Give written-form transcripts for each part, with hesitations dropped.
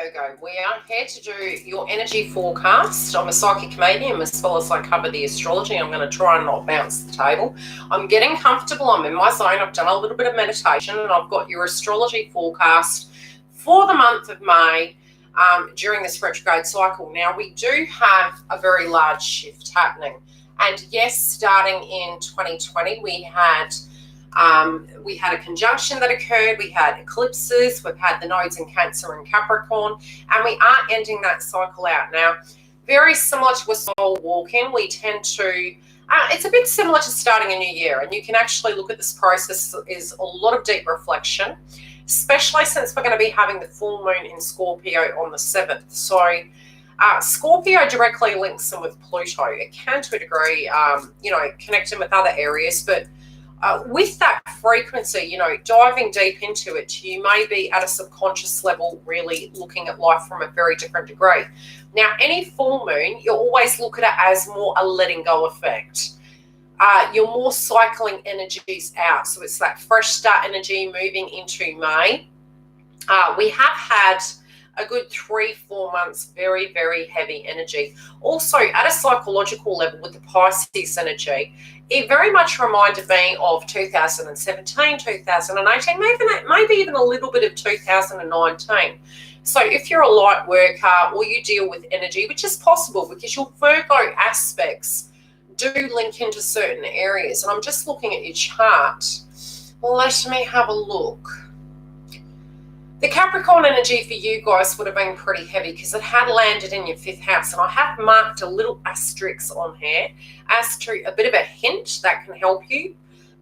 Virgo, we are here to do your energy forecast. I'm a psychic medium, as well as I cover the astrology. I'm going to try and not bounce the table. I'm getting comfortable. I'm in my zone. I've done a little bit of meditation, and I've got your astrology forecast for the month of May during this retrograde cycle. Now, we do have a very large shift happening. And yes, starting in 2020, we had a conjunction that occurred, we had eclipses, we've had the nodes in Cancer and Capricorn, and we are ending that cycle out. Now, very similar to a soul walk-in, we tend to, it's a bit similar to starting a new year, and you can actually look at this process as a lot of deep reflection, especially since we're going to be having the full moon in Scorpio on the 7th. So Scorpio directly links in with Pluto. It can to a degree, connect in with other areas, but with that frequency, diving deep into it, you may be at a subconscious level really looking at life from a very different degree. Now, any full moon, you always look at it as more a letting go effect. You're more cycling energies out. So it's that fresh start energy moving into May. We have had a good 3-4 months, very, very heavy energy. Also, at a psychological level with the Pisces energy, it very much reminded me of 2017, 2018, maybe even a little bit of 2019. So if you're a light worker or you deal with energy, which is possible because your Virgo aspects do link into certain areas. And I'm just looking at your chart. Let me have a look. The Capricorn energy for you guys would have been pretty heavy because it had landed in your 5th house. And I have marked a little asterisk on here as to a bit of a hint that can help you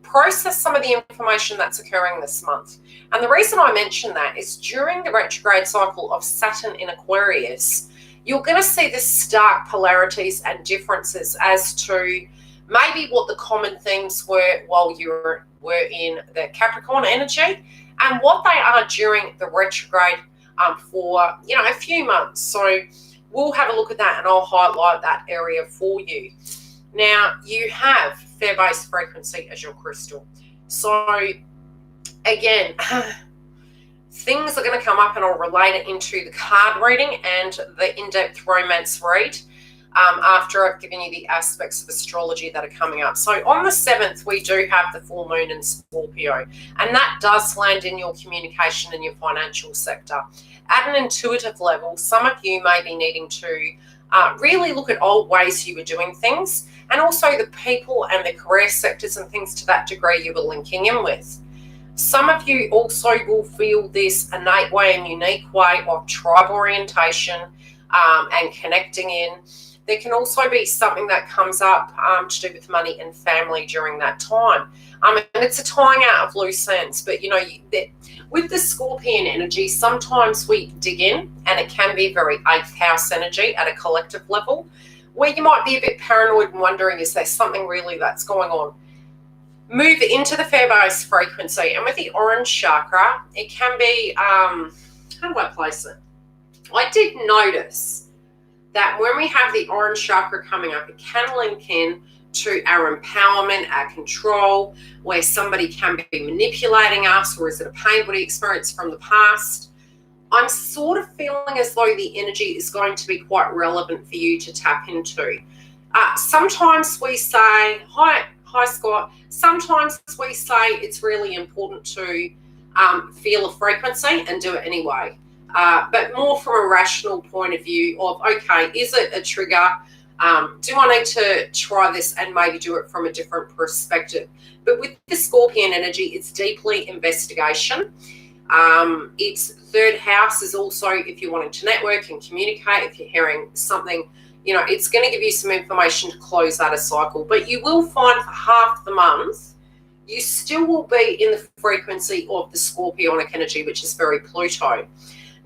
process some of the information that's occurring this month. And the reason I mention that is during the retrograde cycle of Saturn in Aquarius, you're going to see the stark polarities and differences as to maybe what the common themes were while you were in the Capricorn energy, and what they are during the retrograde for, a few months. So we'll have a look at that and I'll highlight that area for you. Now, you have fair-based frequency as your crystal. So again, things are going to come up and I'll relate it into the card reading and the in-depth romance read after I've given you the aspects of astrology that are coming up. So on the 7th, we do have the full moon in Scorpio, and that does land in your communication and your financial sector. At an intuitive level, some of you may be needing to really look at old ways you were doing things, and also the people and the career sectors and things to that degree you were linking in with. Some of you also will feel this innate way and unique way of tribe orientation and connecting in. There can also be something that comes up to do with money and family during that time. And it's a tying out of loose ends. But, with the Scorpion energy, sometimes we dig in, and it can be very 8th house energy at a collective level, where you might be a bit paranoid and wondering, is there something really that's going on? Move into the fair-based frequency. And with the orange chakra, it can be, how do I place it? I did notice that when we have the orange chakra coming up, it can link in to our empowerment, our control, where somebody can be manipulating us, or is it a pain body experience from the past? I'm sort of feeling as though the energy is going to be quite relevant for you to tap into. Sometimes we say, hi Scott, sometimes we say it's really important to feel a frequency and do it anyway. But more from a rational point of view of, okay, is it a trigger? Do I need to try this and maybe do it from a different perspective? But with the Scorpion energy, it's deeply investigation. Its 3rd house is also if you're wanting to network and communicate, if you're hearing something, it's going to give you some information to close out a cycle. But you will find for half the month, you still will be in the frequency of the Scorpionic energy, which is very Pluto.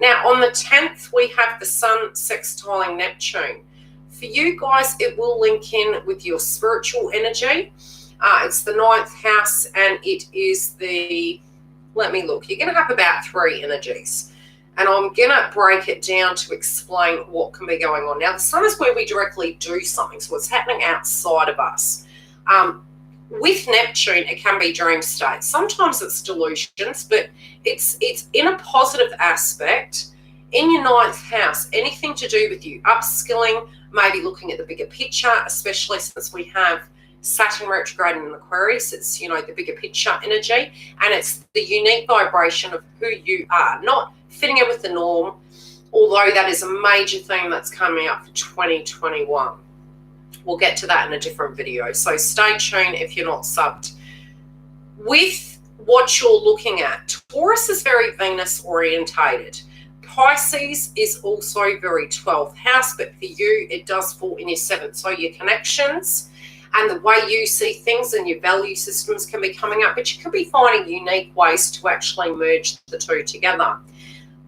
Now, on the 10th, we have the Sun sextiling Neptune. For you guys, it will link in with your spiritual energy. It's the 9th house, and it is let me look. You're going to have about 3 energies. And I'm going to break it down to explain what can be going on. Now, the Sun is where we directly do something, so it's happening outside of us. With Neptune, it can be dream states. Sometimes it's delusions, but it's in a positive aspect. In your 9th house, anything to do with you upskilling, maybe looking at the bigger picture, especially since we have Saturn retrograde in Aquarius. It's, you know, the bigger picture energy, and it's the unique vibration of who you are, not fitting in with the norm, although that is a major theme that's coming up for 2021. We'll get to that in a different video, so stay tuned if you're not subbed. With what you're looking at, Taurus is very Venus orientated. Pisces is also very 12th house, but for you, it does fall in your 7th. So your connections and the way you see things and your value systems can be coming up, but you could be finding unique ways to actually merge the two together.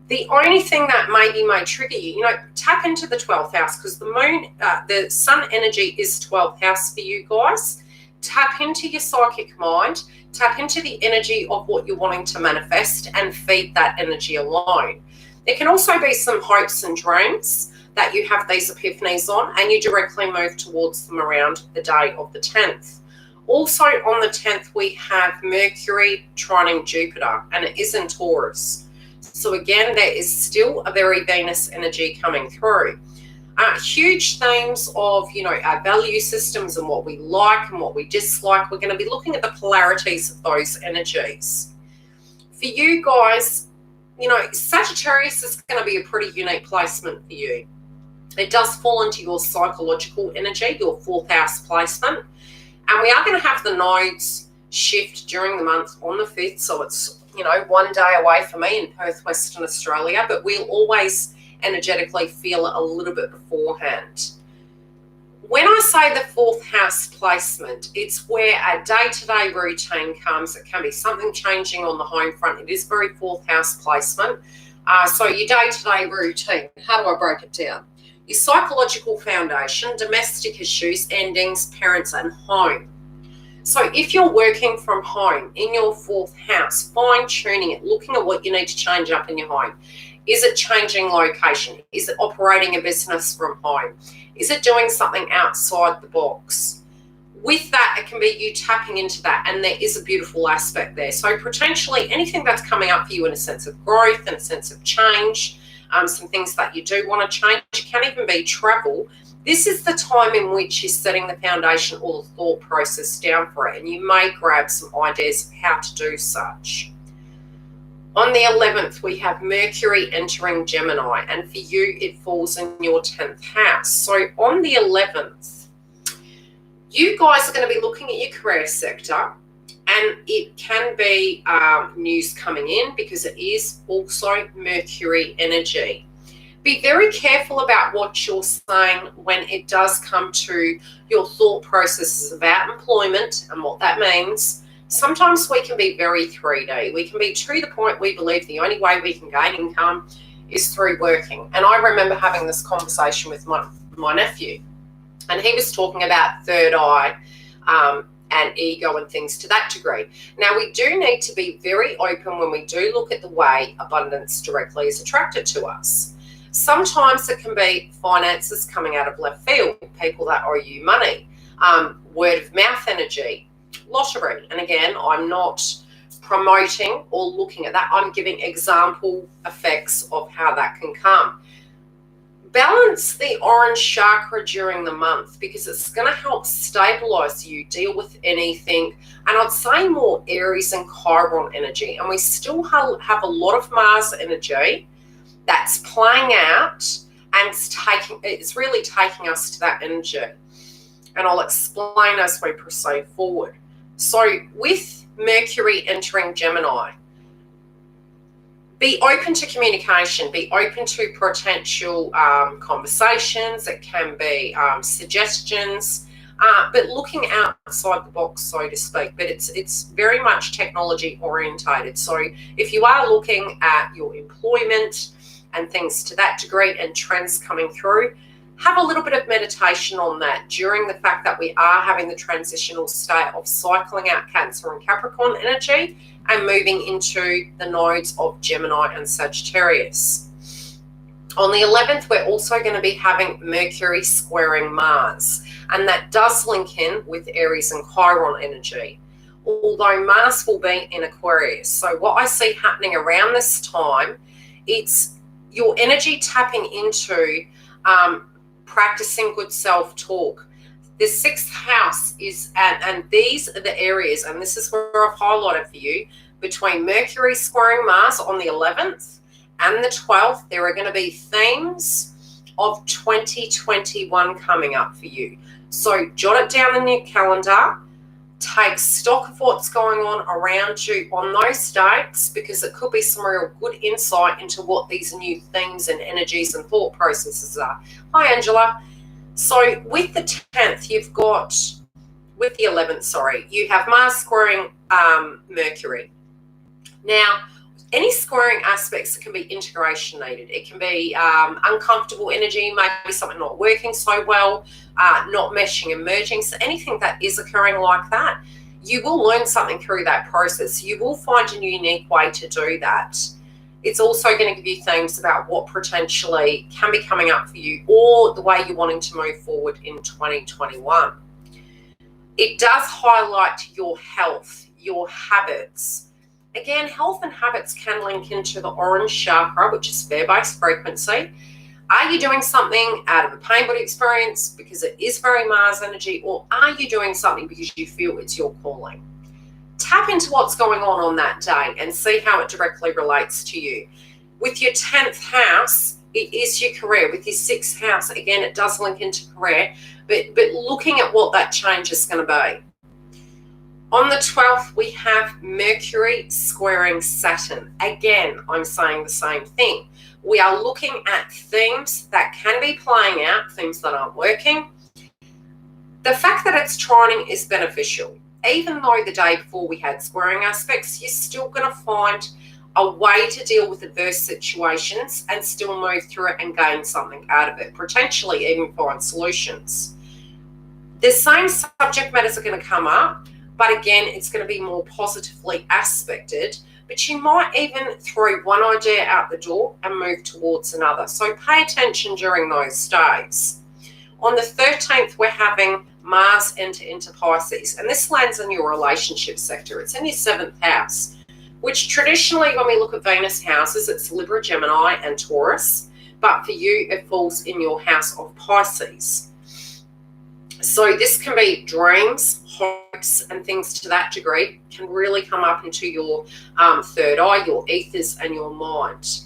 The only thing that maybe may trigger you, you know, tap into the 12th house, because the moon, the sun energy is 12th house for you guys. Tap into your psychic mind, tap into the energy of what you're wanting to manifest and feed that energy alone. There can also be some hopes and dreams that you have these epiphanies on, and you directly move towards them around the day of the 10th. Also on the 10th, we have Mercury trining Jupiter, and it is in Taurus. So again, there is still a very Venus energy coming through. Huge themes of, you know, our value systems and what we like and what we dislike. We're going to be looking at the polarities of those energies. For you guys, you know, Sagittarius is going to be a pretty unique placement for you. It does fall into your psychological energy, your 4th house placement. And we are going to have the nodes shift during the month on the 5th. So it's, you know, 1 day away for me in Perth, Western Australia. But we'll always energetically feel it a little bit beforehand. When I say the 4th house placement, it's where a day-to-day routine comes. It can be something changing on the home front. It is very 4th house placement. So your day-to-day routine, how do I break it down? Your psychological foundation, domestic issues, endings, parents, and home. So if you're working from home in your 4th house, fine-tuning it, looking at what you need to change up in your home. Is it changing location? Is it operating a business from home? Is it doing something outside the box? With that, it can be you tapping into that, and there is a beautiful aspect there. So potentially anything that's coming up for you in a sense of growth and a sense of change, some things that you do want to change. It can even be travel. This is the time in which you're setting the foundation or the thought process down for it, and you may grab some ideas of how to do such. On the 11th, we have Mercury entering Gemini, and for you, it falls in your 10th house. So on the 11th, you guys are going to be looking at your career sector, and it can be news coming in because it is also Mercury energy. Be very careful about what you're saying when it does come to your thought processes about employment and what that means. Sometimes we can be very 3D. We can be to the point we believe the only way we can gain income is through working. And I remember having this conversation with my nephew, and he was talking about third eye and ego and things to that degree. Now, we do need to be very open when we do look at the way abundance directly is attracted to us. Sometimes it can be finances coming out of left field, people that owe you money, word of mouth energy, lottery. And again, I'm not promoting or looking at that. I'm giving example effects of how that can come. Balance the orange chakra during the month because it's going to help stabilize you, deal with anything. And I'd say more Aries and Chiron energy. And we still have a lot of Mars energy that's playing out, and it's really taking us to that energy. And I'll explain as we proceed forward. So with Mercury entering Gemini, be open to communication, be open to potential conversations. It can be suggestions, but looking outside the box, so to speak. But it's very much technology orientated. So if you are looking at your employment and things to that degree and trends coming through, have a little bit of meditation on that during the fact that we are having the transitional state of cycling out Cancer and Capricorn energy and moving into the nodes of Gemini and Sagittarius. On the 11th, we're also going to be having Mercury squaring Mars, and that does link in with Aries and Chiron energy, although Mars will be in Aquarius. So what I see happening around this time, it's your energy tapping into practicing good self-talk. The 6th house is, and these are the areas, and this is where I've highlighted for you, between Mercury squaring Mars on the 11th and the 12th, there are going to be themes of 2021 coming up for you. So jot it down in your calendar, take stock of what's going on around you on those dates, because it could be some real good insight into what these new themes and energies and thought processes are. Hi, Angela. So with the 10th, you've got, with the 11th, sorry, you have Mars squaring Mercury. Now, any squaring aspects can be integration needed. It can be uncomfortable energy, maybe something not working so well, not meshing and merging. So anything that is occurring like that, you will learn something through that process. You will find a unique way to do that. It's also going to give you themes about what potentially can be coming up for you, or the way you're wanting to move forward in 2021. It does highlight your health, your habits. Again, health and habits can link into the orange chakra, which is fear-based frequency. Are you doing something out of a pain body experience because it is very Mars energy, or are you doing something because you feel it's your calling? Tap into what's going on that day and see how it directly relates to you. With your 10th house, it is your career. With your 6th house, again, it does link into career, but looking at what that change is going to be. On the 12th, we have Mercury squaring Saturn. Again, I'm saying the same thing. We are looking at themes that can be playing out, themes that aren't working. The fact that it's trining is beneficial. Even though the day before we had squaring aspects, you're still going to find a way to deal with adverse situations and still move through it and gain something out of it, potentially even find solutions. The same subject matters are going to come up, but again, it's going to be more positively aspected, but you might even throw one idea out the door and move towards another. So pay attention during those days. On the 13th, we're having Mars enter into Pisces, and this lands in your relationship sector. It's in your 7th house, which traditionally, when we look at Venus houses, it's Libra, Gemini, and Taurus, but for you, it falls in your house of Pisces. So this can be dreams, hopes, and things to that degree can really come up into your third eye, your ethers, and your mind.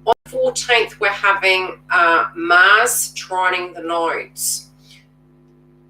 On the 14th, we're having Mars trining the nodes.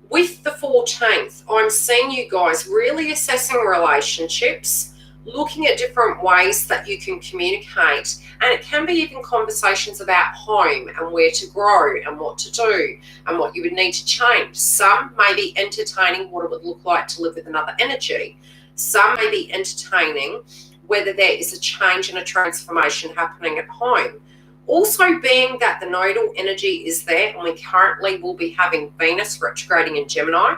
With the 14th, I'm seeing you guys really assessing relationships, looking at different ways that you can communicate, and it can be even conversations about home and where to grow and what to do and what you would need to change. Some may be entertaining what it would look like to live with another energy. Some may be entertaining whether there is a change and a transformation happening at home. Also, being that the nodal energy is there, and we currently will be having Venus retrograding in Gemini,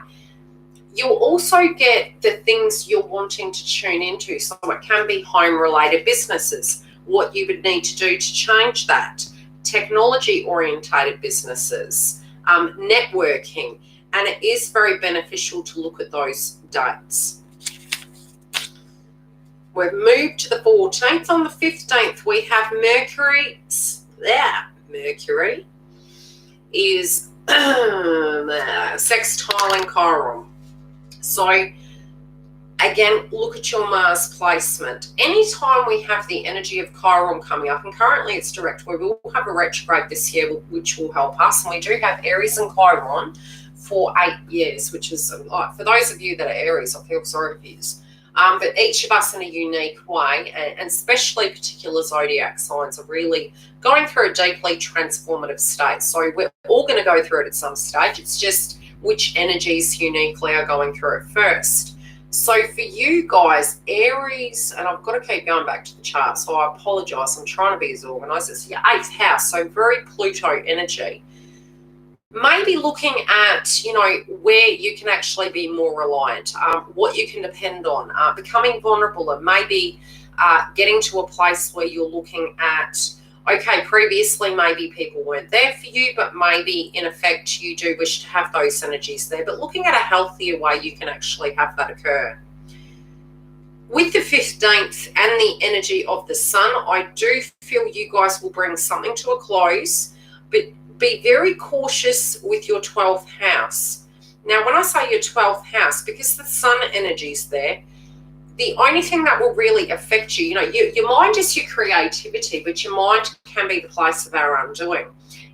you'll also get the things you're wanting to tune into. So it can be home-related businesses, what you would need to do to change that, technology-orientated businesses, networking, and it is very beneficial to look at those dates. We've moved to the 14th. On the 15th, we have Mercury. Mercury is sextiling Chiron. So again, look at your Mars placement. Anytime we have the energy of Chiron coming up, and currently it's direct, we will have a retrograde this year, which will help us. And we do have Aries and Chiron for 8 years, which is, for those of you that are Aries, I feel sorry for you. But each of us in a unique way, and especially particular zodiac signs, are really going through a deeply transformative state. So we're all going to go through it at some stage. It's just which energies uniquely are going through it first. So for you guys, Aries, and I've got to keep going back to the chart, so I apologize. I'm trying to be as organized. It's your 8th house, so very Pluto energy. Maybe looking at, where you can actually be more reliant, what you can depend on, becoming vulnerable, and maybe getting to a place where you're looking at, okay, previously maybe people weren't there for you, but maybe in effect you do wish to have those energies there, but looking at a healthier way you can actually have that occur. With the 15th and the energy of the sun, I do feel you guys will bring something to a close, but be very cautious with your 12th house. Now, when I say your 12th house, because the sun energy is there, the only thing that will really affect you, your mind is your creativity, but your mind can be the place of our undoing.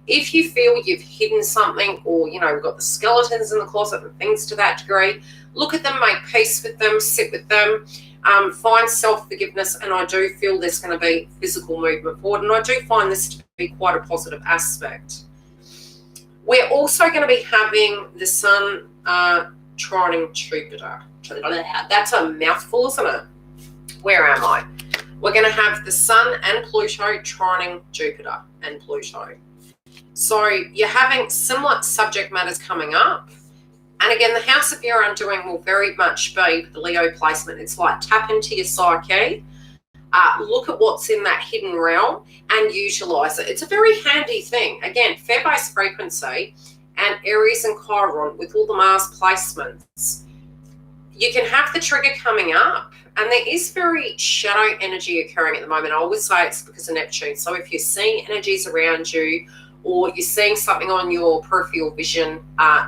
If you feel you've hidden something, or, we've got the skeletons in the closet and things to that degree, look at them, make peace with them, sit with them, find self-forgiveness, and I do feel there's going to be physical movement forward, and I do find this to be quite a positive aspect. We're also going to be having the sun trining Jupiter. That's a mouthful, isn't it? Where am I? We're going to have the sun and Pluto trining Jupiter and Pluto. So you're having similar subject matters coming up. And again, the house of your undoing will very much be the Leo placement. It's like tap into your psyche, look at what's in that hidden realm and utilize it. It's a very handy thing. Again, fair-based frequency and Aries and Chiron with all the Mars placements. You can have the trigger coming up, and there is very shadow energy occurring at the moment. I always say it's because of Neptune. So if you're seeing energies around you, or you're seeing something on your peripheral vision,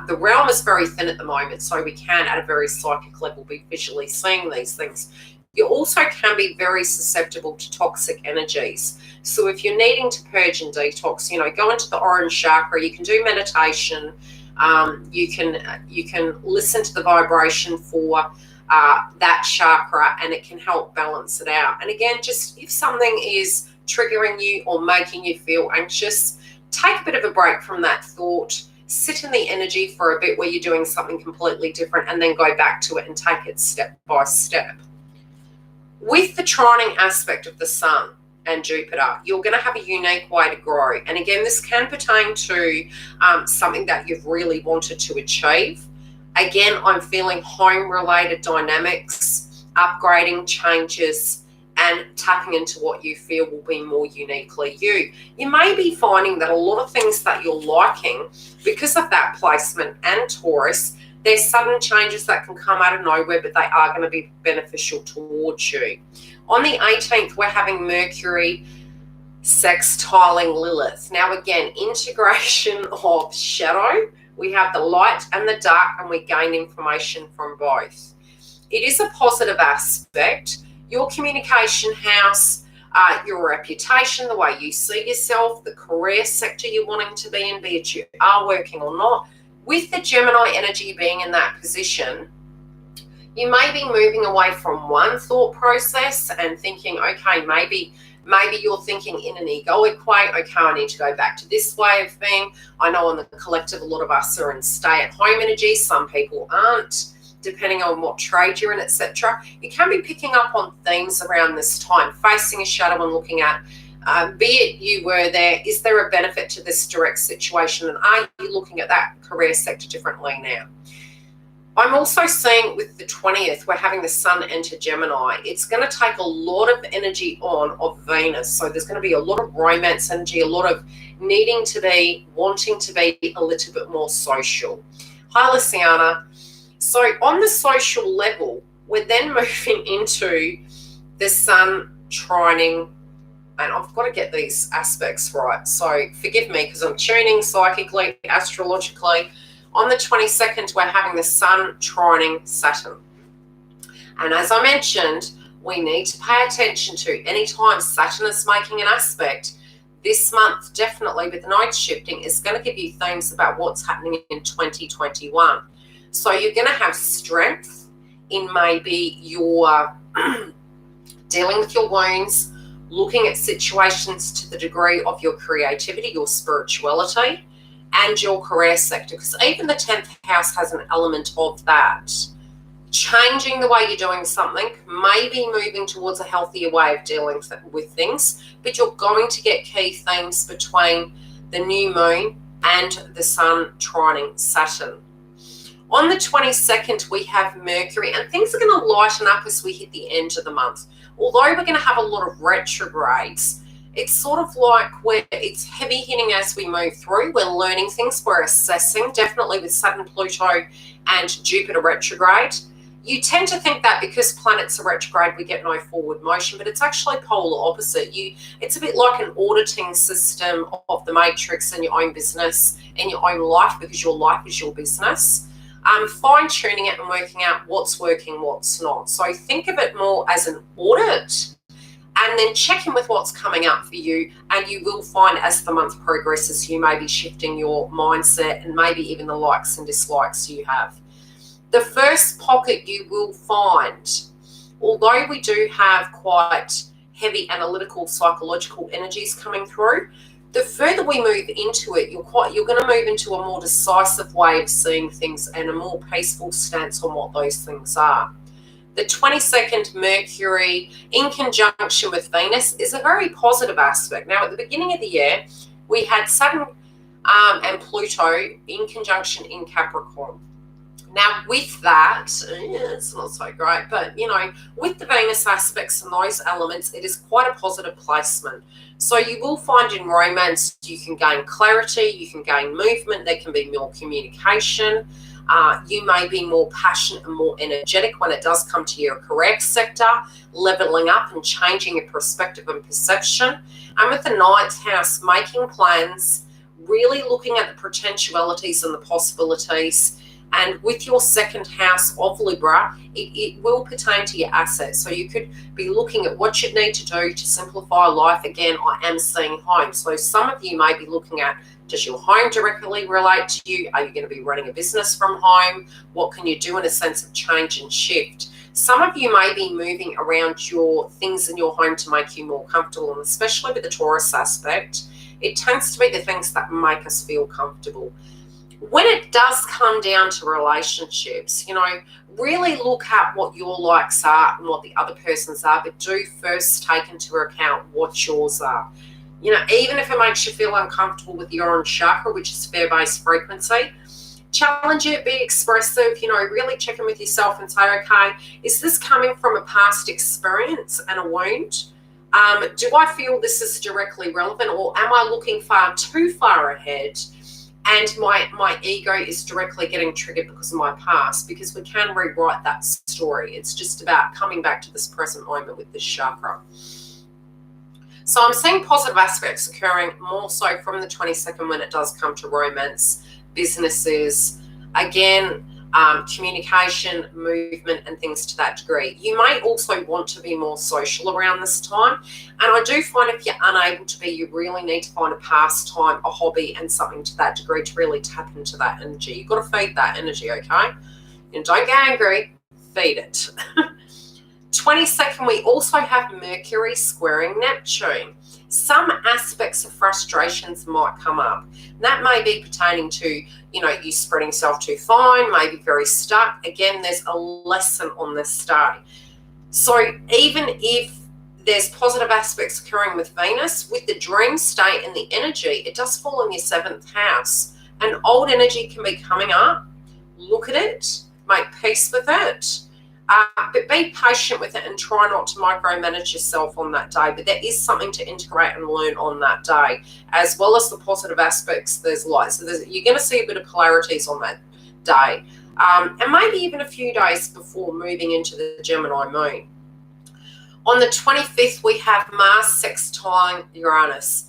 the realm is very thin at the moment, so we can, at a very psychic level, be visually seeing these things. You also can be very susceptible to toxic energies. So if you're needing to purge and detox, go into the orange chakra. You can do meditation. You can listen to the vibration for that chakra, and it can help balance it out. And again, just if something is triggering you or making you feel anxious, take a bit of a break from that thought, sit in the energy for a bit where you're doing something completely different, and then go back to it and take it step by step. With the trining aspect of the sun and Jupiter, you're going to have a unique way to grow. And again, this can pertain to something that you've really wanted to achieve. Again, I'm feeling home-related dynamics, upgrading, changes, and tapping into what you feel will be more uniquely you. You may be finding that a lot of things that you're liking, because of that placement and Taurus, there's sudden changes that can come out of nowhere, but they are going to be beneficial towards you. On the 18th, we're having Mercury sextiling Lilith. Now, again, integration of shadow. We have the light and the dark, and we gain information from both. It is a positive aspect. Your communication house, your reputation, the way you see yourself, the career sector you're wanting to be in, be it you are working or not. With the Gemini energy being in that position, you may be moving away from one thought process and thinking, okay, maybe you're thinking in an egoic way. Okay, I need to go back to this way of being. I know on the collective, a lot of us are in stay-at-home energy. Some people aren't, depending on what trade you're in, etc. You can be picking up on themes around this time, facing a shadow and looking at, be it you were there, is there a benefit to this direct situation, and are you looking at that career sector differently now? I'm also seeing with the 20th, we're having the sun enter Gemini. It's going to take a lot of energy on of Venus. So there's going to be a lot of romance energy, a lot of needing to be, wanting to be a little bit more social. Hi, Luciana. So on the social level, we're then moving into the sun trining, and I've got to get these aspects right. So forgive me because I'm tuning psychically, astrologically. On the 22nd, we're having the sun trining Saturn. And as I mentioned, we need to pay attention to any time Saturn is making an aspect. This month, definitely with the node shifting, is going to give you themes about what's happening in 2021. So you're going to have strength in maybe your dealing with your wounds, looking at situations to the degree of your creativity, your spirituality, and your career sector, because even the 10th house has an element of that. Changing the way you're doing something, maybe moving towards a healthier way of dealing with things, but you're going to get key themes between the new moon and the sun trining Saturn. On the 22nd, we have Mercury, and things are going to lighten up as we hit the end of the month. Although we're going to have a lot of retrogrades, it's sort of like it's heavy hitting as we move through. We're learning things, we're assessing, definitely with Saturn, Pluto, and Jupiter retrograde. You tend to think that because planets are retrograde, we get no forward motion, but it's actually polar opposite. It's a bit like an auditing system of the matrix in your own business, in your own life, because your life is your business. Fine-tuning it and working out what's working, what's not. So think of it more as an audit, and then check in with what's coming up for you, and you will find as the month progresses, you may be shifting your mindset and maybe even the likes and dislikes you have. The first pocket you will find, although we do have quite heavy analytical, psychological energies coming through, the further we move into it, you're going to move into a more decisive way of seeing things and a more peaceful stance on what those things are. The 22nd Mercury in conjunction with Venus is a very positive aspect. Now, at the beginning of the year, we had Saturn and Pluto in conjunction in Capricorn. Now, with that, it's not so great, but, with the Venus aspects and those elements, it is quite a positive placement. So you will find in romance, you can gain clarity, you can gain movement, there can be more communication. You may be more passionate and more energetic when it does come to your career sector, leveling up and changing your perspective and perception. And with the ninth house, making plans, really looking at the potentialities and the possibilities. And with your second house of Libra, it will pertain to your assets. So you could be looking at what you need to do to simplify life. Again, I am seeing home. So some of you may be looking at, does your home directly relate to you? Are you going to be running a business from home? What can you do in a sense of change and shift? Some of you may be moving around your things in your home to make you more comfortable, and especially with the Taurus aspect, it tends to be the things that make us feel comfortable. When it does come down to relationships, really look at what your likes are and what the other person's are, but do first take into account what yours are. Even if it makes you feel uncomfortable with your own chakra, which is fear-based frequency, challenge it, be expressive, really check in with yourself and say, okay, is this coming from a past experience and a wound? Do I feel this is directly relevant, or am I looking too far ahead? And my ego is directly getting triggered because of my past, because we can rewrite that story. It's just about coming back to this present moment with this chakra. So I'm seeing positive aspects occurring more so from the 22nd when it does come to romance, businesses, again, communication, movement, and things to that degree. You may also want to be more social around this time. And I do find if you're unable to be, you really need to find a pastime, a hobby, and something to that degree to really tap into that energy. You've got to feed that energy, okay? And don't get angry, feed it. 22nd, we also have Mercury squaring Neptune. Some aspects of frustrations might come up. That may be pertaining to, you spreading yourself too fine, maybe very stuck. Again, there's a lesson on this day. So even if there's positive aspects occurring with Venus, with the dream state and the energy, it does fall in your 7th house. And old energy can be coming up. Look at it, make peace with it. But be patient with it and try not to micromanage yourself on that day. But there is something to integrate and learn on that day, as well as the positive aspects. There's light. So you're going to see a bit of polarities on that day. And maybe even a few days before moving into the Gemini moon. On the 25th, we have Mars sextile Uranus.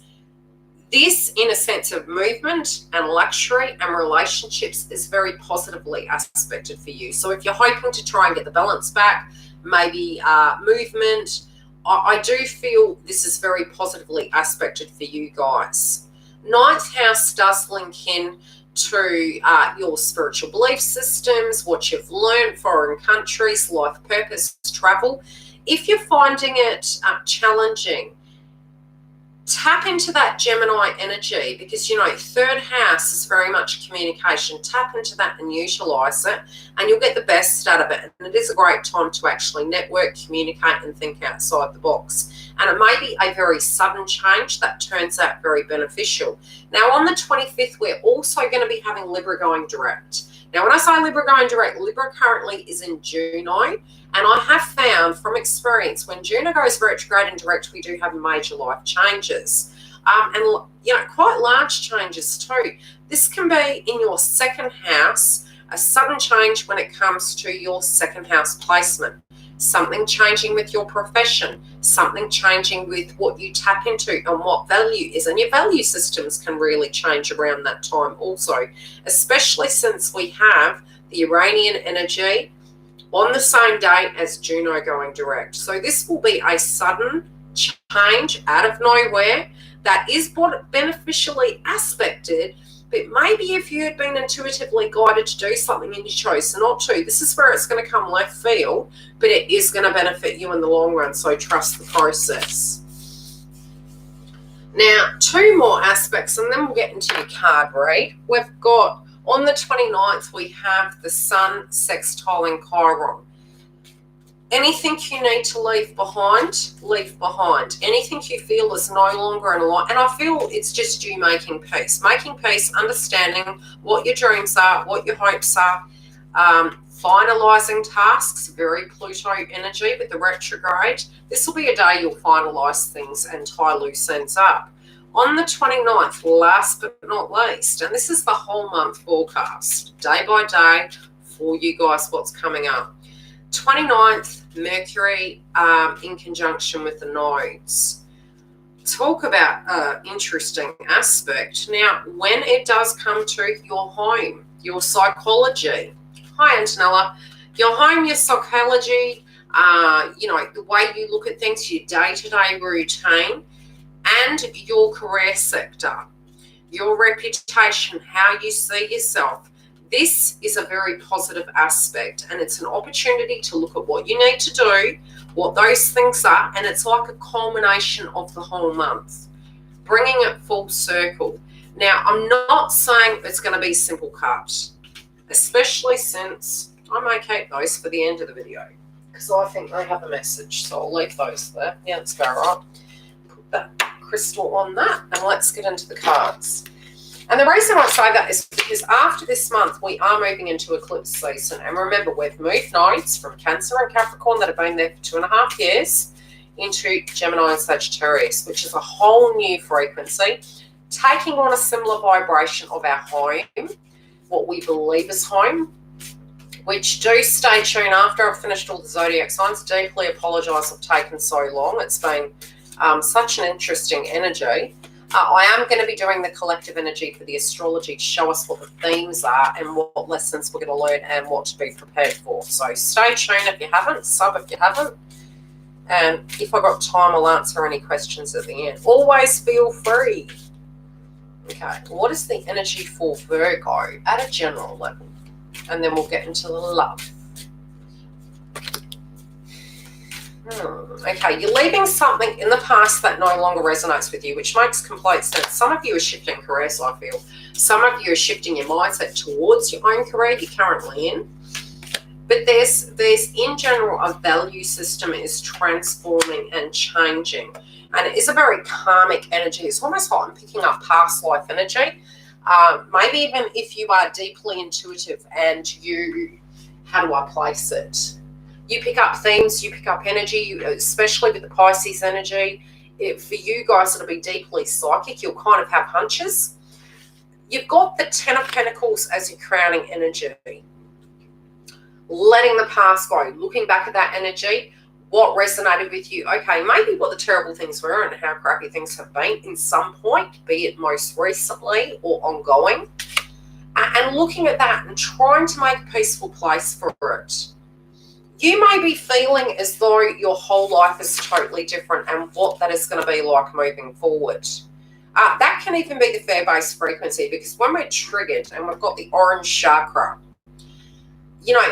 This, in a sense of movement and luxury and relationships, is very positively aspected for you. So if you're hoping to try and get the balance back, maybe movement, I do feel this is very positively aspected for you guys. 9th house does link in to your spiritual belief systems, what you've learned, foreign countries, life purpose, travel. If you're finding it challenging, tap into that Gemini energy, because, 3rd house is very much communication. Tap into that and utilize it, and you'll get the best out of it. And it is a great time to actually network, communicate, and think outside the box. And it may be a very sudden change that turns out very beneficial. Now, on the 25th, we're also going to be having Libra going direct. Now, when I say Libra going direct, Libra currently is in Juno. And I have found from experience, when Juno goes retrograde and direct, we do have major life changes. And quite large changes too. This can be in your 2nd house, A sudden change when it comes to your second house placement. Something changing with your profession, something changing with what you tap into and what value is. And your value systems can really change around that time also, especially since we have the Uranian energy on the same day as Juno going direct. So this will be a sudden change out of nowhere that is beneficially aspected. But maybe if you had been intuitively guided to do something and you chose not to, this is where it's going to come left field, but it is going to benefit you in the long run, so trust the process. Now, 2 more aspects, and then we'll get into your card read. We've got, on the 29th, we have the Sun sextiling Chiron. Anything you need to leave behind, leave behind. Anything you feel is no longer in alignment. And I feel it's just you making peace. Making peace, understanding what your dreams are, what your hopes are, finalising tasks, very Pluto energy with the retrograde. This will be a day you'll finalise things and tie loose ends up. On the 29th, last but not least, and this is the whole month forecast, day by day for you guys, what's coming up. 29th, Mercury in conjunction with the nodes. Talk about interesting aspect. Now, when it does come to your home, your psychology. Hi, Antonella. Your home, your psychology, the way you look at things, your day-to-day routine, and your career sector, your reputation, how you see yourself. This is a very positive aspect, and it's an opportunity to look at what you need to do, what those things are, and it's like a culmination of the whole month, bringing it full circle. Now, I'm not saying it's going to be simple cards, especially since I may keep those for the end of the video because I think they have a message, so I'll leave those there. Yeah, let's go right. Put that crystal on that, and let's get into the cards. And the reason I say that is because after this month, we are moving into eclipse season. And remember, we've moved nodes from Cancer and Capricorn that have been there for 2.5 years into Gemini and Sagittarius, which is a whole new frequency, taking on a similar vibration of our home, what we believe is home, which do stay tuned after I've finished all the Zodiac signs. Deeply apologise I've taken so long. It's been such an interesting energy. I am going to be doing the collective energy for the astrology to show us what the themes are and what lessons we're going to learn and what to be prepared for. So stay tuned if you haven't, sub if you haven't. And if I've got time, I'll answer any questions at the end. Always feel free. Okay, what is the energy for Virgo at a general level? And then we'll get into the love. Okay, you're leaving something in the past that no longer resonates with you, which makes complete sense. Some of you are shifting careers, I feel. Some of you are shifting your mindset towards your own career you're currently in. But there's in general, a value system is transforming and changing. And it is a very karmic energy. It's almost like I'm picking up past life energy. Maybe even if you are deeply intuitive and you, how do I place it? You pick up themes, you pick up energy, especially with the Pisces energy. For you guys that'll be deeply psychic, you'll kind of have hunches. You've got the Ten of Pentacles as your crowning energy. Letting the past go, looking back at that energy, what resonated with you. Okay, maybe what the terrible things were and how crappy things have been in some point, be it most recently or ongoing. And looking at that and trying to make a peaceful place for it. You may be feeling as though your whole life is totally different and what that is going to be like moving forward. That can even be the fear-based frequency, because when we're triggered and we've got the orange chakra,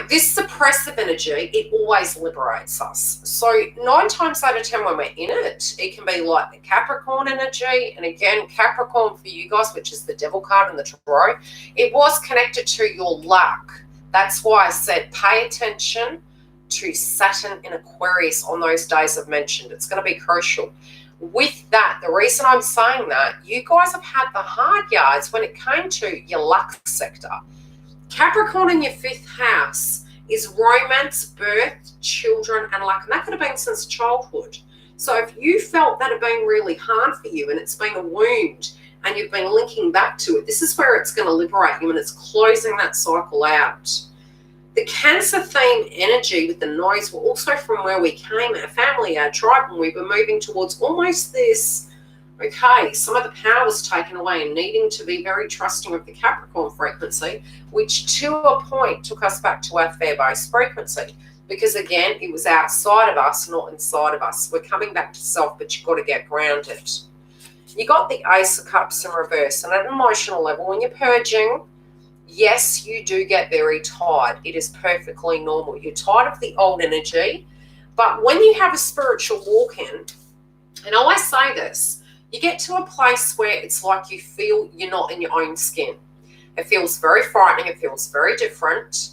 this suppressive energy, it always liberates us. So 9 times out of 10 when we're in it, it can be like the Capricorn energy. And again, Capricorn for you guys, which is the devil card in the tarot, it was connected to your luck. That's why I said pay attention to Saturn in Aquarius on those days I've mentioned. It's going to be crucial. With that, the reason I'm saying that, you guys have had the hard yards when it came to your luck sector. Capricorn in your 5th house is romance, birth, children, and luck. And that could have been since childhood. So if you felt that had been really hard for you and it's been a wound and you've been linking back to it, this is where it's going to liberate you, and it's closing that cycle out. The Cancer theme energy with the noise were also from where we came, our family, our tribe, and we were moving towards almost this, okay, some of the power was taken away and needing to be very trusting of the Capricorn frequency, which to a point took us back to our fair-based frequency. Because again, it was outside of us, not inside of us. We're coming back to self, but you've got to get grounded. You got the Ace of Cups in reverse, and at an emotional level, when you're purging, yes, you do get very tired. It is perfectly normal. You're tired of the old energy, but when you have a spiritual walk-in, and I always say this, you get to a place where it's like you feel you're not in your own skin. It feels very frightening. It feels very different.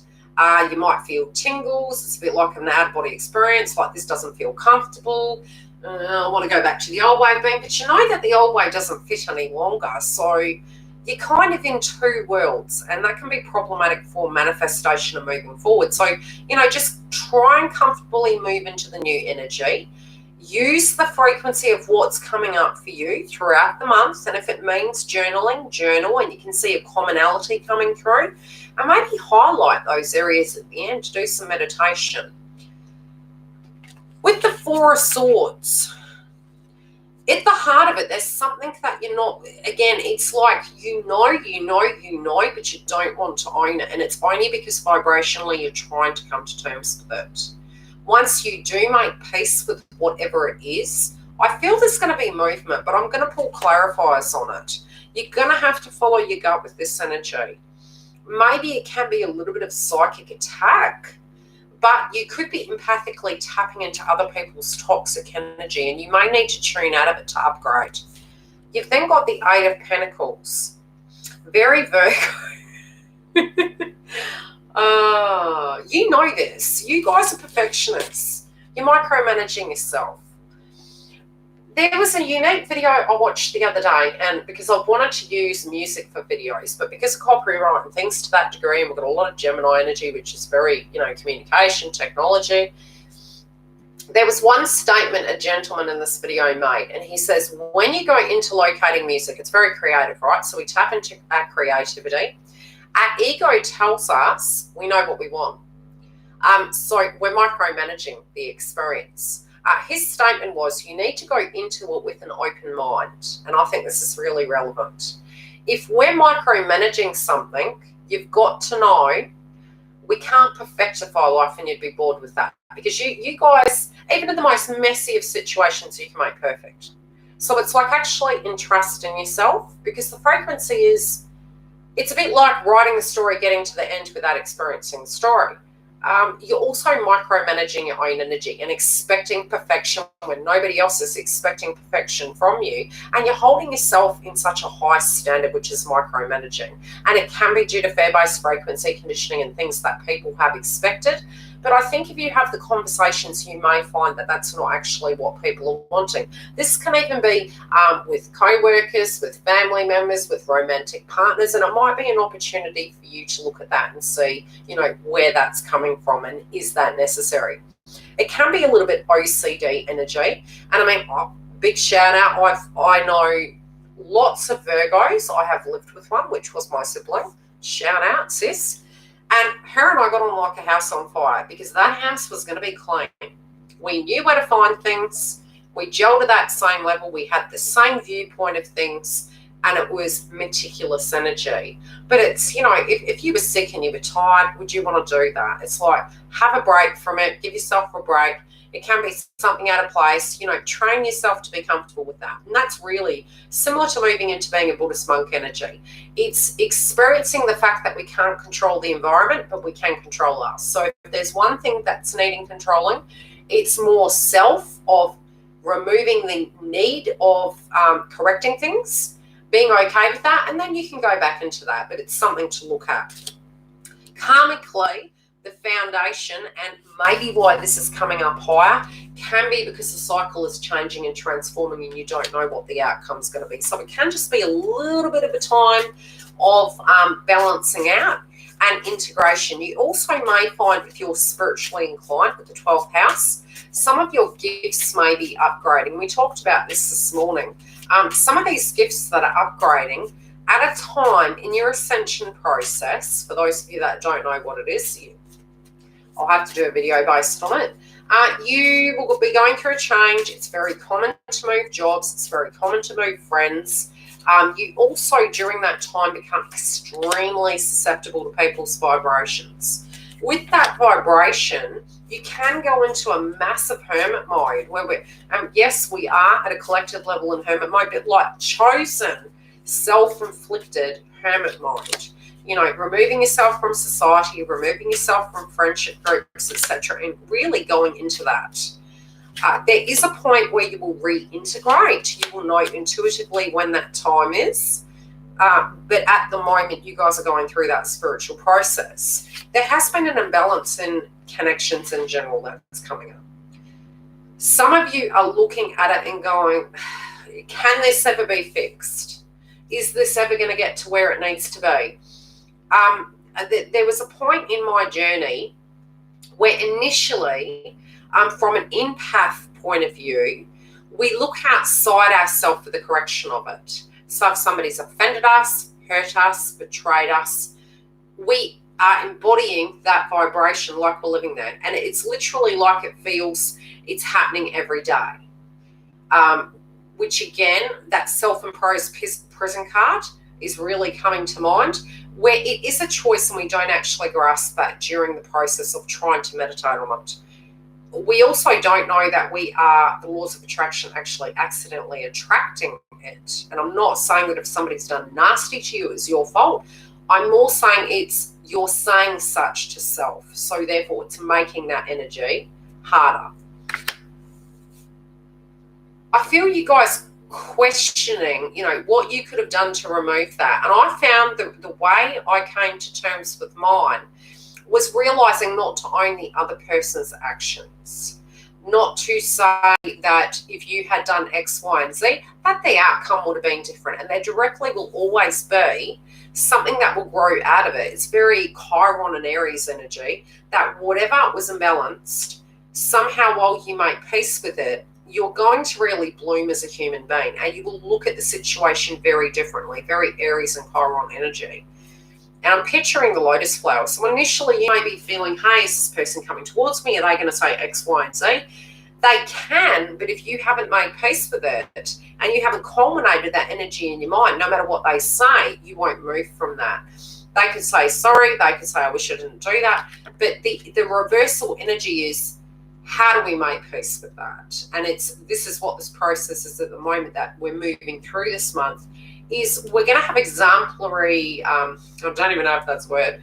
You might feel tingles. It's a bit like an out-of-body experience, like this doesn't feel comfortable. I want to go back to the old way of being, but you know that the old way doesn't fit any longer. So you're kind of in two worlds, and that can be problematic for manifestation and moving forward. So, you know, just try and comfortably move into the new energy. Use the frequency of what's coming up for you throughout the month, and if it means journaling, journal, and you can see a commonality coming through, and maybe highlight those areas at the end to do some meditation. With the Four of Swords, at the heart of it, there's something that you're not, again, it's like you know, but you don't want to own it, and it's only because vibrationally you're trying to come to terms with it. Once you do make peace with whatever it is, I feel there's going to be movement, but I'm going to pull clarifiers on it. You're going to have to follow your gut with this energy. Maybe it can be a little bit of psychic attack, but you could be empathically tapping into other people's toxic energy, and you may need to tune out of it to upgrade. You've then got the Eight of Pentacles. Very Virgo. You know this. You guys are perfectionists. You're micromanaging yourself. There was a unique video I watched the other day, and because I wanted to use music for videos, but because of copyright and things to that degree, and we've got a lot of Gemini energy, which is very, you know, communication, technology. There was one statement a gentleman in this video made, and he says, when you go into locating music, it's very creative, right? So we tap into our creativity. Our ego tells us we know what we want. So we're micromanaging the experience. His statement was, you need to go into it with an open mind. And I think this is really relevant. If we're micromanaging something, you've got to know we can't perfectify life, and you'd be bored with that. Because you guys, even in the most messy of situations, you can make perfect. So it's like actually entrust in yourself, because the frequency is, it's a bit like writing the story, getting to the end without experiencing the story. You're also micromanaging your own energy and expecting perfection when nobody else is expecting perfection from you. And you're holding yourself in such a high standard, which is micromanaging. And it can be due to fear-based frequency conditioning and things that people have expected. But I think if you have the conversations, you may find that that's not actually what people are wanting. This can even be with co-workers, with family members, with romantic partners, and it might be an opportunity for you to look at that and see, you know, where that's coming from and is that necessary. It can be a little bit OCD energy, and I mean, big shout out. I know lots of Virgos. I have lived with one, which was my sibling. Shout out, sis. And her and I got on like a house on fire, because that house was going to be clean. We knew where to find things. We gelled at that same level. We had the same viewpoint of things, and it was meticulous energy. But it's, you know, if you were sick and you were tired, would you want to do that? It's like, have a break from it. Give yourself a break. It can be something out of place. You know, train yourself to be comfortable with that. And that's really similar to moving into being a Buddhist monk energy. It's experiencing the fact that we can't control the environment, but we can control us. So if there's one thing that's needing controlling, it's more self of removing the need of correcting things, being okay with that, and then you can go back into that. But it's something to look at. Karmically, the foundation, and maybe why this is coming up higher, can be because the cycle is changing and transforming, and you don't know what the outcome is going to be. So it can just be a little bit of a time of balancing out. and integration. You also may find, if you're spiritually inclined with the 12th house, some of your gifts may be upgrading. We talked about this morning. Some of these gifts that are upgrading at a time in your ascension process, for those of you that don't know what it is, I'll have to do a video based on it. You will be going through a change. It's very common to move jobs. It's very common to move friends. You also, during that time, become extremely susceptible to people's vibrations. With that vibration, you can go into a massive hermit mode where yes, we are at a collective level in hermit mode, but like chosen, self-inflicted hermit mode. You know, removing yourself from society, removing yourself from friendship groups, etc., and really going into that. There is a point where you will reintegrate. You will know intuitively when that time is. But at the moment, you guys are going through that spiritual process. There has been an imbalance in connections in general that's coming up. Some of you are looking at it and going, can this ever be fixed? Is this ever going to get to where it needs to be? There was a point in my journey where initially, from an empath point of view, we look outside ourselves for the correction of it. So if somebody's offended us, hurt us, betrayed us, we are embodying that vibration like we're living there. And it's literally like it feels it's happening every day. Which again, that self-imposed prison card is really coming to mind, where it is a choice and we don't actually grasp that during the process of trying to meditate on it. We also don't know that we are, the laws of attraction, actually accidentally attracting it. And I'm not saying that if somebody's done nasty to you, it's your fault. I'm more saying it's you're saying such to self. So therefore, it's making that energy harder. I feel you guys questioning, you know, what you could have done to remove that. And I found the way I came to terms with mine was realizing not to own the other person's actions, not to say that if you had done X, Y, and Z, that the outcome would have been different. And there directly will always be something that will grow out of it. It's very Chiron and Aries energy, that whatever was imbalanced, somehow while you make peace with it, you're going to really bloom as a human being, and you will look at the situation very differently, very Aries and Chiron energy. And I'm picturing the lotus flower. So initially you may be feeling, hey, is this person coming towards me? Are they going to say X, Y, and Z? They can, but if you haven't made peace with it and you haven't culminated that energy in your mind, no matter what they say, you won't move from that. They could say sorry, they could say I wish I didn't do that, but the reversal energy is, how do we make peace with that? And this is what this process is at the moment that we're moving through this month, is we're going to have exemplary, I don't even know if that's a word,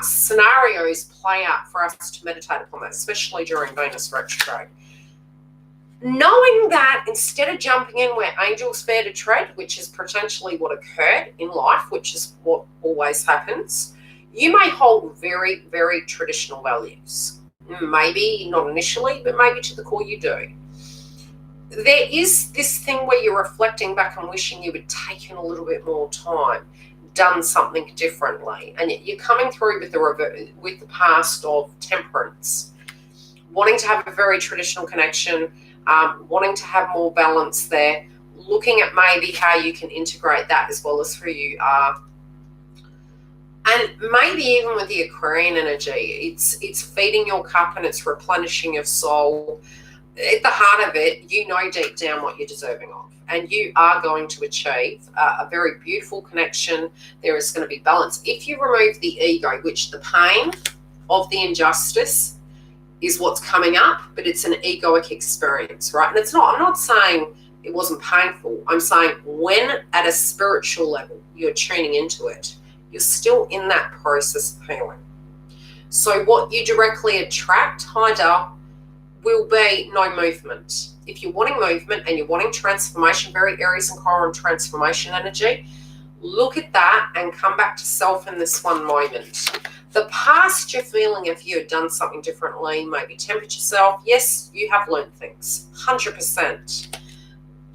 scenarios play out for us to meditate upon that, especially during Venus retrograde. Knowing that instead of jumping in where angels fear to tread, which is potentially what occurred in life, which is what always happens, you may hold very, very traditional values. Maybe not initially, but maybe to the core you do. There is this thing where you're reflecting back and wishing you had taken a little bit more time, done something differently, and you're coming through with the past of temperance, wanting to have a very traditional connection, wanting to have more balance there, looking at maybe how you can integrate that as well as who you are. And maybe even with the Aquarian energy, it's feeding your cup and it's replenishing your soul. At the heart of it, you know deep down what you're deserving of, and you are going to achieve a very beautiful connection. There is going to be balance. If you remove the ego, which the pain of the injustice is what's coming up, but it's an egoic experience, right? And it's not, I'm not saying it wasn't painful. I'm saying when at a spiritual level, you're tuning into it, you're still in that process of healing. So what you directly attract, Haida, will be no movement. If you're wanting movement and you're wanting transformation, very Aries and Chiron transformation energy, look at that and come back to self in this one moment. The past you're feeling, if you had done something differently, maybe tempered yourself, yes, you have learned things, 100%.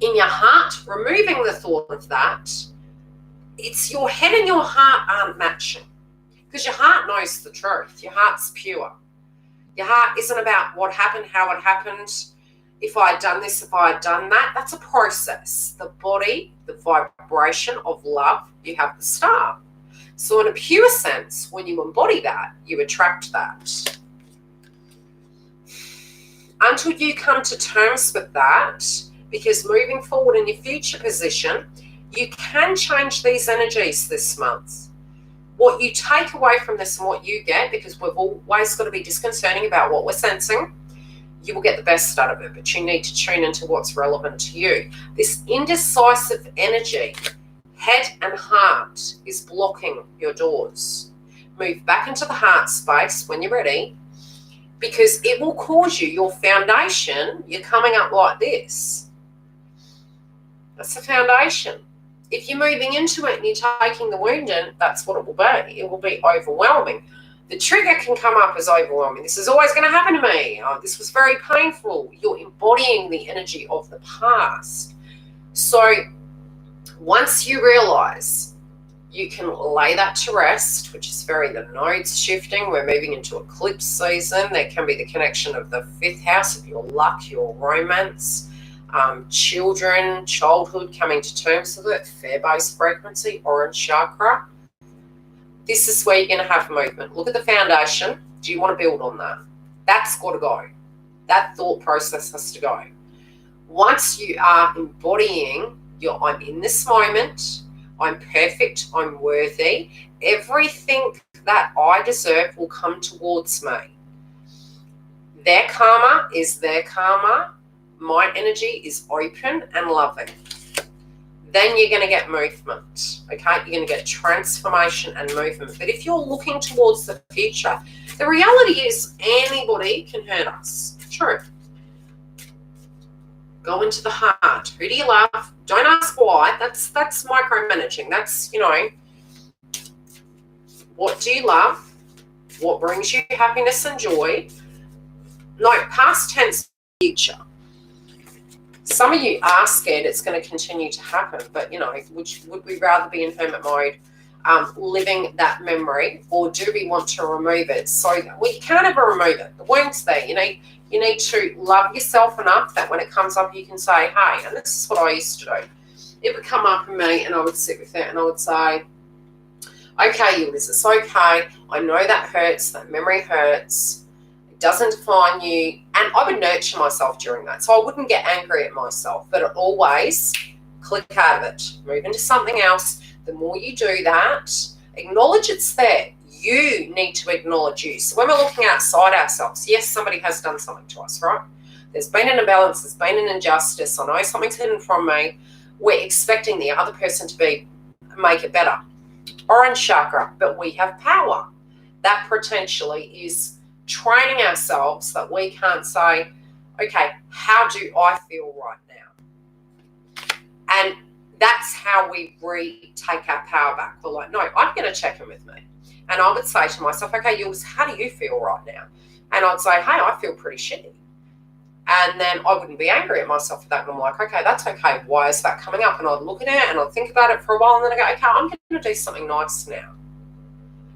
In your heart, removing the thought of that, it's your head and your heart aren't matching. Because your heart knows the truth. Your heart's pure. Your heart isn't about what happened, how it happened, if I had done this, if I had done that. That's a process. The body, the vibration of love, you have the star. So in a pure sense, when you embody that, you attract that. Until you come to terms with that, because moving forward in your future position, you can change these energies this month. What you take away from this and what you get, because we've always got to be disconcerting about what we're sensing, you will get the best out of it, but you need to tune into what's relevant to you. This indecisive energy, head and heart, is blocking your doors. Move back into the heart space when you're ready, because it will cause you, your foundation, you're coming up like this. That's the foundation. If you're moving into it and you're taking the wound in, that's what it will be. It will be overwhelming. The trigger can come up as overwhelming. This is always going to happen to me. Oh, this was very painful. You're embodying the energy of the past. So once you realize you can lay that to rest, which is the nodes shifting. We're moving into eclipse season. There can be the connection of the 5th house of your luck, your romance, children, childhood, coming to terms with it, fair-based frequency, orange chakra. This is where you're going to have movement. Look at the foundation. Do you want to build on that? That's got to go. That thought process has to go. Once you are embodying I'm in this moment, I'm perfect, I'm worthy, everything that I deserve will come towards me. Their karma is their karma. My energy is open and loving. Then you're going to get movement, okay? You're going to get transformation and movement. But if you're looking towards the future, the reality is anybody can hurt us. True. Go into the heart. Who do you love? Don't ask why. That's micromanaging. That's, what do you love? What brings you happiness and joy? No, past tense, future. Some of you are scared it's going to continue to happen, but, would we rather be in hermit mode, living that memory, or do we want to remove it? So we can't ever remove it. The wound's there. You need to love yourself enough that when it comes up, you can say, hey, and this is what I used to do. It would come up in me and I would sit with it and I would say, okay, Yildiz, it's okay. I know that hurts. That memory hurts. It doesn't define you. And I would nurture myself during that. So I wouldn't get angry at myself, but always click out of it. Move into something else. The more you do that, acknowledge it's there. You need to acknowledge you. So when we're looking outside ourselves, yes, somebody has done something to us, right? There's been an imbalance, there's been an injustice. I know something's hidden from me. We're expecting the other person to make it better. Orange chakra, but we have power. That potentially is training ourselves that we can't say, okay, how do I feel right now? And that's how we retake our power back. We're like, no, I'm going to check in with me. And I would say to myself, okay, Yildiz, how do you feel right now? And I'd say, hey, I feel pretty shitty. And then I wouldn't be angry at myself for that. And I'm like, okay, that's okay. Why is that coming up? And I'd look at it and I'd think about it for a while. And then I go, okay, I'm going to do something nice now.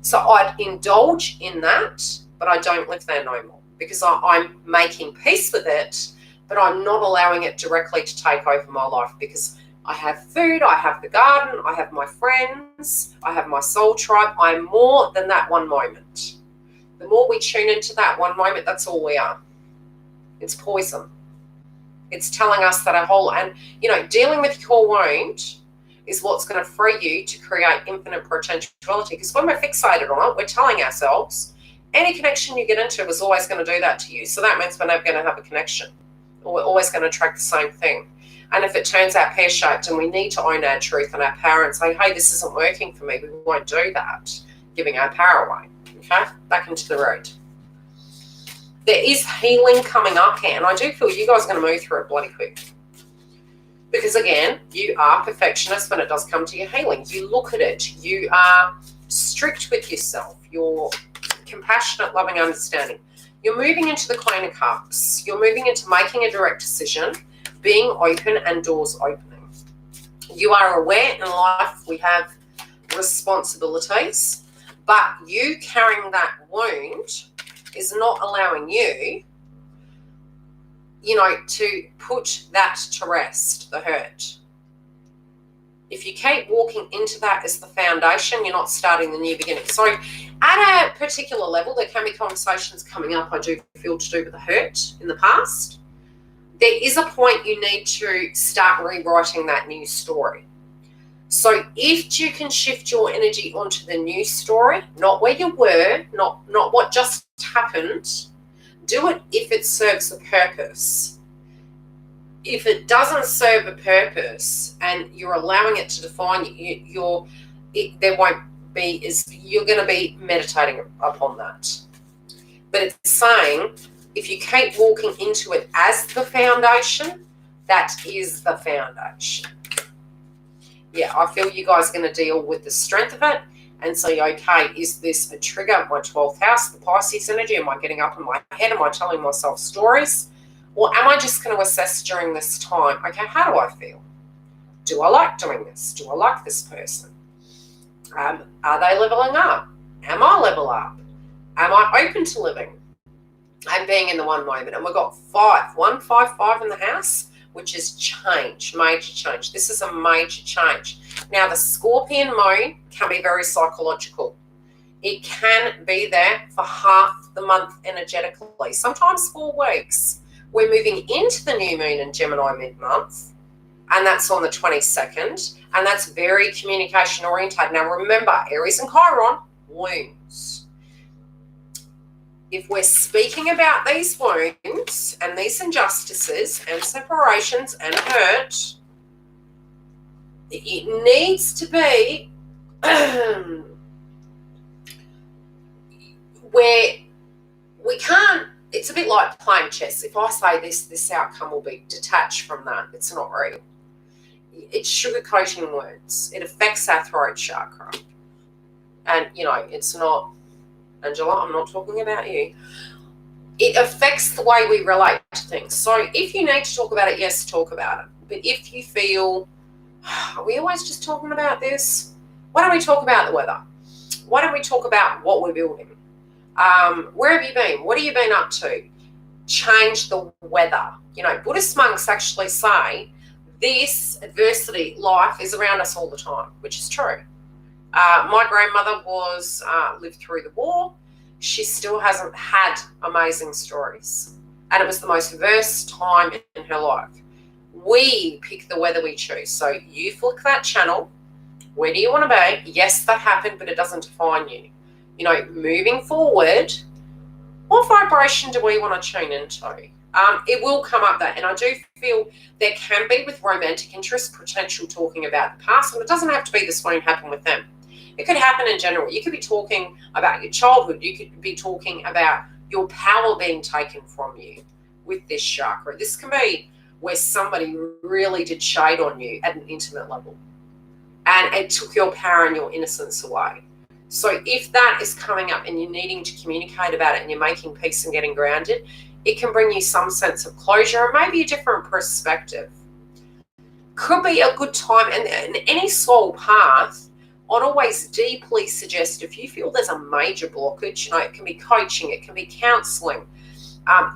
So I'd indulge in that, but I don't live there no more because I'm making peace with it, but I'm not allowing it directly to take over my life because I have food, I have the garden, I have my friends, I have my soul tribe. I'm more than that one moment. The more we tune into that one moment, that's all we are. It's poison. It's telling us that and dealing with your wound is what's going to free you to create infinite potentiality. Because when we're fixated on it, we're telling ourselves, any connection you get into is always going to do that to you. So that means we're never going to have a connection. Or we're always going to attract the same thing. And if it turns out pear-shaped and we need to own our truth and our power and say, hey, this isn't working for me, we won't do that, giving our power away. Okay? Back into the root. There is healing coming up here, and I do feel you guys are going to move through it bloody quick. Because, again, you are perfectionists when it does come to your healing. You look at it. You are strict with yourself. You're compassionate, loving, understanding. You're moving into the Queen of Cups. You're moving into making a direct decision, being open and doors opening. You are aware in life we have responsibilities, But you carrying that wound is not allowing you, to put that to rest, the hurt. If you keep walking into that as the foundation, you're not starting the new beginning. So at a particular level, there can be conversations coming up, I do feel, to do with the hurt in the past. There is a point you need to start rewriting that new story. So if you can shift your energy onto the new story, not where you were, not what just happened, do it if it serves a purpose. If it doesn't serve a purpose and you're allowing it to define you, there won't be, you're going to be meditating upon that. But it's saying if you keep walking into it as the foundation, that is the foundation. Yeah, I feel you guys are going to deal with the strength of it and say, okay, is this a trigger? My 12th house, the Pisces energy, am I getting up in my head? Am I telling myself stories? Or am I just going to assess during this time, okay, how do I feel? Do I like doing this? Do I like this person? Are they leveling up? Am I level up? Am I open to living and being in the one moment? And we've got 155 in the house, which is change, major change. This is a major change. Now, the Scorpion moon can be very psychological. It can be there for half the month energetically, sometimes 4 weeks. We're moving into the new moon in Gemini mid-month, and that's on the 22nd, and that's very communication oriented. Now, remember, Aries and Chiron, wounds. If we're speaking about these wounds and these injustices and separations and hurt, it needs to be where we can't. It's a bit like playing chess. If I say this outcome will be detached from that. It's not real. It's sugarcoating words. It affects our throat chakra. And, it's not, Angela, I'm not talking about you. It affects the way we relate to things. So if you need to talk about it, yes, talk about it. But if you feel, are we always just talking about this? Why don't we talk about the weather? Why don't we talk about what we're building? Where have you been? What have you been up to? Change the weather. Buddhist monks actually say this adversity, life is around us all the time, which is true. My grandmother lived through the war. She still hasn't had amazing stories. And it was the most adverse time in her life. We pick the weather we choose. So you flick that channel. Where do you want to be? Yes, that happened, but it doesn't define you. Moving forward, what vibration do we want to tune into? It will come up that, and I do feel there can be with romantic interest potential talking about the past, and it doesn't have to be this won't happen with them. It could happen in general. You could be talking about your childhood. You could be talking about your power being taken from you with this chakra. This can be where somebody really did shade on you at an intimate level, and it took your power and your innocence away. So if that is coming up and you're needing to communicate about it and you're making peace and getting grounded, it can bring you some sense of closure and maybe a different perspective. Could be a good time, and any soul path, I'd always deeply suggest if you feel there's a major blockage, it can be coaching, it can be counselling,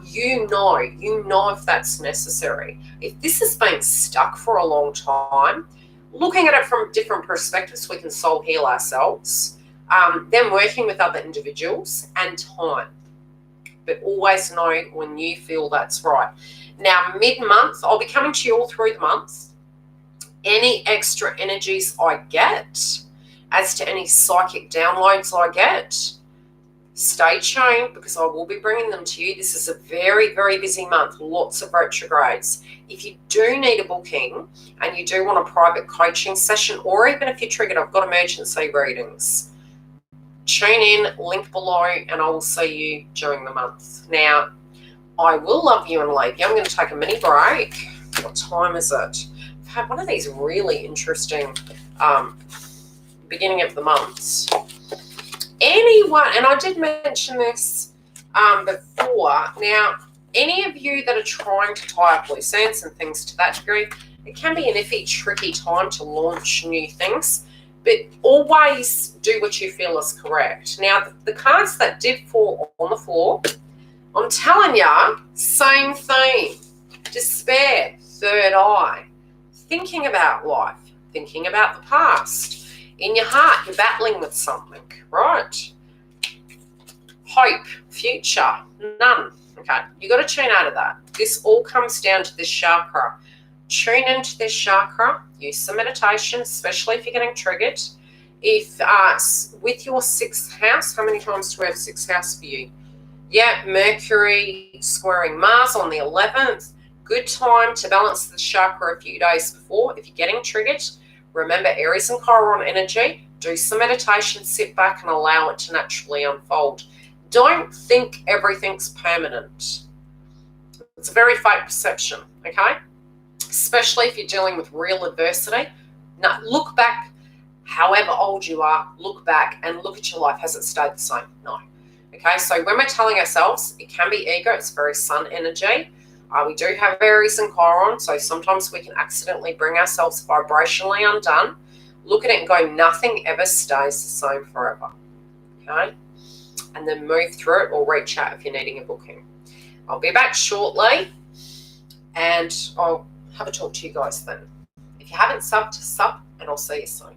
you know if that's necessary. If this has been stuck for a long time, looking at it from different perspectives, we can soul heal ourselves. Then working with other individuals and time. But always know when you feel that's right. Now, mid-month, I'll be coming to you all through the month. Any extra energies I get, as to any psychic downloads I get, stay tuned because I will be bringing them to you. This is a very, very busy month, lots of retrogrades. If you do need a booking and you do want a private coaching session, or even if you're triggered, I've got emergency readings. Tune in, link below, and I will see you during the month. Now, I will love you and leave you. I'm going to take a mini break. What time is it? I've had one of these really interesting beginning of the months. Anyone, and I did mention this before, now, any of you that are trying to tie up loose ends and things to that degree, it can be an iffy, tricky time to launch new things. but always do what you feel is correct. Now, the cards that did fall on the floor, I'm telling ya, same theme. Despair, third eye, thinking about life, thinking about the past. In your heart, you're battling with something, right? Hope, future, none. Okay, you got to tune out of that. This all comes down to this chakra. Tune into this chakra. Use some meditation, especially if you're getting triggered. If with your 6th house, how many times do we have 6th house for you? Yeah, Mercury squaring Mars on the 11th. Good time to balance the chakra a few days before. If you're getting triggered, remember Aries and Chiron energy. Do some meditation, sit back and allow it to naturally unfold. Don't think everything's permanent. It's a very fake perception, okay? Especially if you're dealing with real adversity. Now, look back, however old you are, look back and look at your life. Has it stayed the same? No. Okay, so when we're telling ourselves, it can be ego. It's very sun energy. We do have Aries and Chiron, so sometimes we can accidentally bring ourselves vibrationally undone. Look at it and go, nothing ever stays the same forever. Okay? And then move through it or reach out if you're needing a booking. I'll be back shortly and I'll have a talk to you guys then. If you haven't subbed, sub, and I'll see you soon.